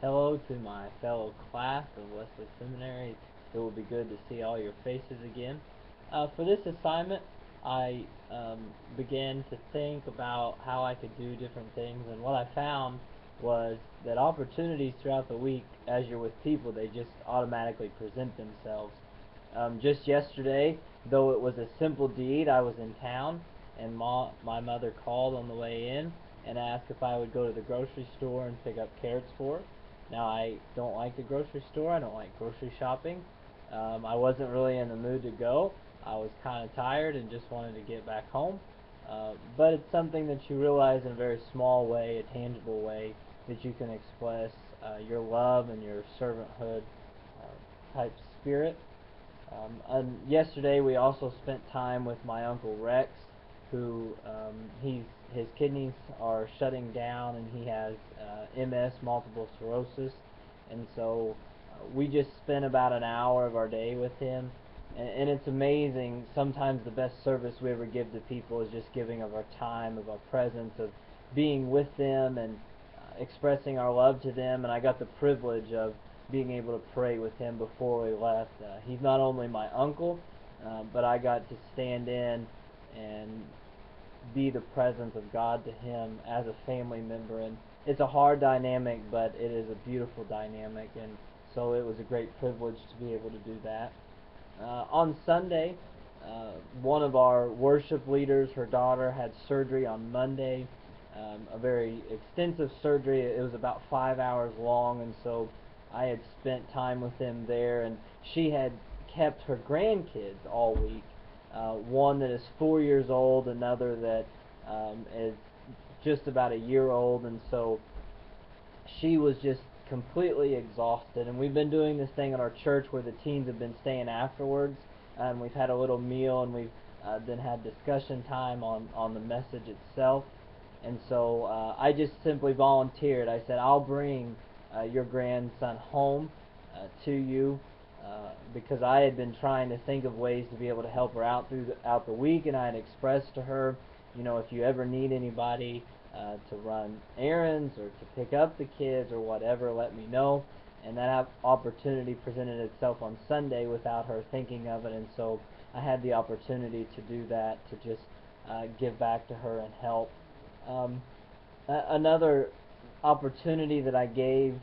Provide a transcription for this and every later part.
Hello to my fellow class of Wesley Seminary. It will be good to see all your faces again. For this assignment, I began to think about how I could do different things, and what I found was that opportunities throughout the week, as you're with people, they just automatically present themselves. Just yesterday, though it was a simple deed, I was in town, and my mother called on the way in and asked if I would go to the grocery store and pick up carrots for her. Now, I don't like the grocery store. I don't like grocery shopping. I wasn't really in the mood to go. I was kind of tired and just wanted to get back home. But it's something that you realize in a very small way, a tangible way, that you can express your love and your servanthood type spirit. And yesterday we also spent time with my uncle Rex, who his kidneys are shutting down, and he has MS, multiple sclerosis, and so we just spent about an hour of our day with him, and it's amazing. Sometimes the best service we ever give to people is just giving of our time, of our presence, of being with them, and expressing our love to them. And I got the privilege of being able to pray with him before we left. He's not only my uncle, but I got to stand in and be the presence of God to him as a family member. And it's a hard dynamic, but it is a beautiful dynamic, and so it was a great privilege to be able to do that. On Sunday, one of our worship leaders, her daughter, had surgery on Monday, a very extensive surgery. It was about 5 hours long, and so I had spent time with them there, and she had kept her grandkids all week. One that is 4 years old, another that is just about a year old, and so she was just completely exhausted. And we've been doing this thing at our church where the teens have been staying afterwards, and we've had a little meal, and we've then had discussion time on the message itself. And so I just simply volunteered. I said, I'll bring your grandson home to you, because I had been trying to think of ways to be able to help her out throughout the week, and I had expressed to her, if you ever need anybody to run errands or to pick up the kids or whatever, let me know. And that opportunity presented itself on Sunday without her thinking of it, and so I had the opportunity to do that, to just give back to her and help. Another opportunity that I gave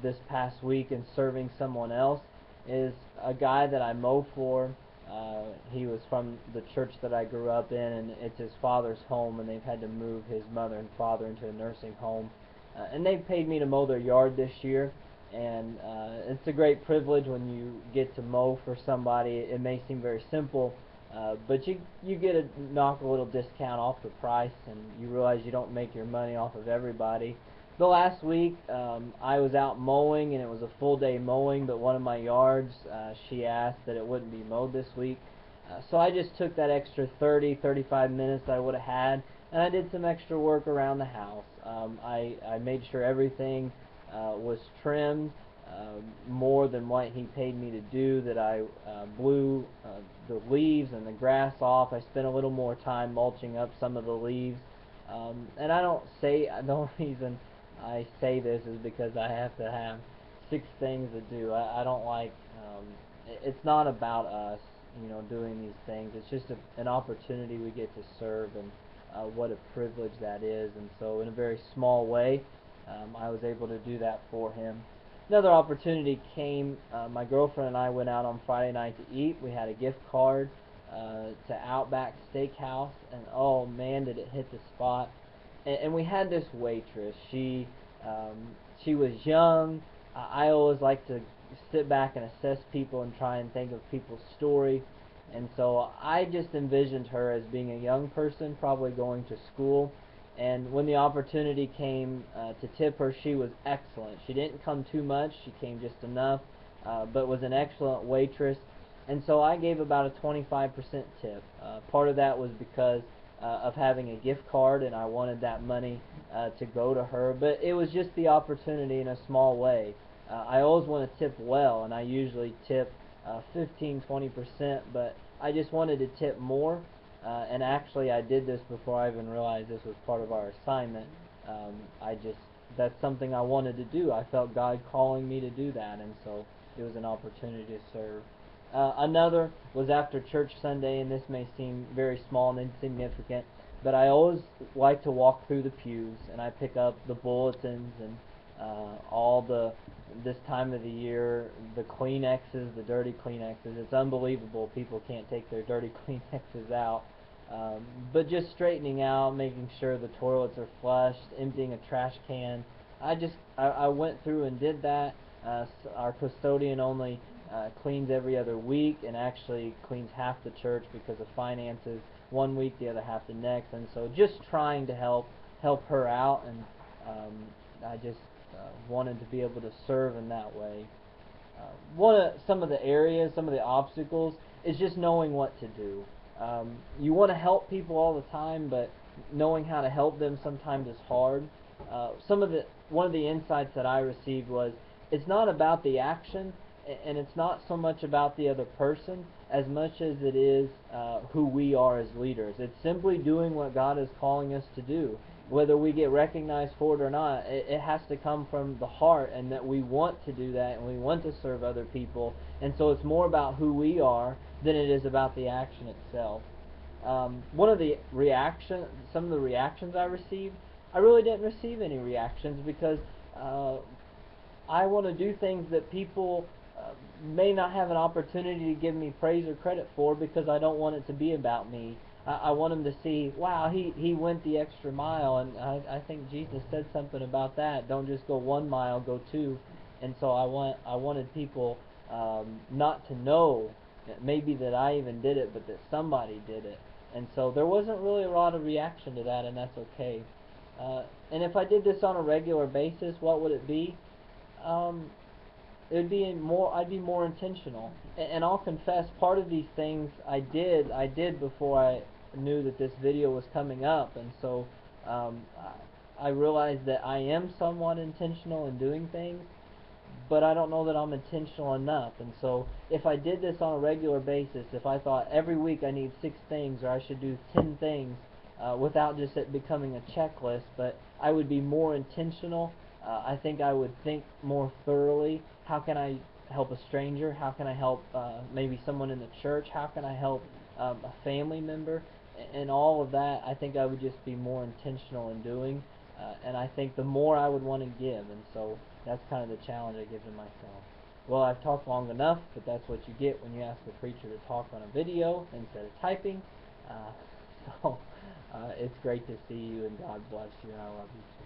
this past week in serving someone else is a guy that I mow for. He was from the church that I grew up in, and it's his father's home, and they've had to move his mother and father into a nursing home. And they've paid me to mow their yard this year, and it's a great privilege when you get to mow for somebody. It may seem very simple, but you get to knock a little discount off the price, and you realize you don't make your money off of everybody. The last week, I was out mowing, and it was a full day mowing, but one of my yards, she asked that it wouldn't be mowed this week. So I just took that extra 30-35 minutes that I would have had, and I did some extra work around the house. I made sure everything was trimmed, more than what he paid me to do, that I blew the leaves and the grass off. I spent a little more time mulching up some of the leaves. And the only reason I say this is because I have to have 6 things to do. I don't like, it's not about us, doing these things. It's just an opportunity we get to serve, and what a privilege that is. And so in a very small way, I was able to do that for him. Another opportunity came. My girlfriend and I went out on Friday night to eat. We had a gift card to Outback Steakhouse, and oh man, did it hit the spot. And we had this waitress. She was young. I always like to sit back and assess people and try and think of people's story. And so I just envisioned her as being a young person, probably going to school. And when the opportunity came to tip her, she was excellent. She didn't come too much. She came just enough, but was an excellent waitress. And so I gave about a 25% tip. Part of that was because of having a gift card, and I wanted that money to go to her. But it was just the opportunity in a small way. I always want to tip well, and I usually tip 15-20%, but I just wanted to tip more. And actually I did this before I even realized this was part of our assignment. I just that's something I wanted to do. I felt God calling me to do that, and so it was an opportunity to serve. Another was after church Sunday, and this may seem very small and insignificant, but I always like to walk through the pews, and I pick up the bulletins and all the this time of the year, the Kleenexes, the dirty Kleenexes. It's unbelievable people can't take their dirty Kleenexes out. Um, but just straightening out, making sure the toilets are flushed, emptying a trash can. I went through and did that. Our custodian only cleans every other week, and actually cleans half the church because of finances. One week, the other half the next, and so just trying to help her out, and I just wanted to be able to serve in that way. Some of the areas, some of the obstacles is just knowing what to do. You want to help people all the time, but knowing how to help them sometimes is hard. One of the insights that I received was it's not about the action, and it's not so much about the other person as much as it is who we are as leaders. It's simply doing what God is calling us to do. Whether we get recognized for it or not, it has to come from the heart, and that we want to do that and we want to serve other people. And so it's more about who we are than it is about the action itself. Some of the reactions I received, I really didn't receive any reactions because I want to do things that people may not have an opportunity to give me praise or credit for, because I don't want it to be about me. I want them to see, wow, he went the extra mile, and I think Jesus said something about that. Don't just go 1 mile, go 2. And so I wanted people not to know maybe that I even did it, but that somebody did it. And so there wasn't really a lot of reaction to that, and that's okay. And if I did this on a regular basis, what would it be? Um, I'd be more intentional. And I'll confess, part of these things I did before I knew that this video was coming up, and so um, I realized that I am somewhat intentional in doing things, but I don't know that I'm intentional enough. And so if I did this on a regular basis, if I thought every week I need 6 things, or I should do 10 things, without just it becoming a checklist, but I would be more intentional. I think I would think more thoroughly. How can I help a stranger? How can I help maybe someone in the church? How can I help a family member? And all of that, I think I would just be more intentional in doing. And I think the more I would want to give. And so that's kind of the challenge I give to myself. Well, I've talked long enough, but that's what you get when you ask a preacher to talk on a video instead of typing. So it's great to see you, and God bless you, and I love you.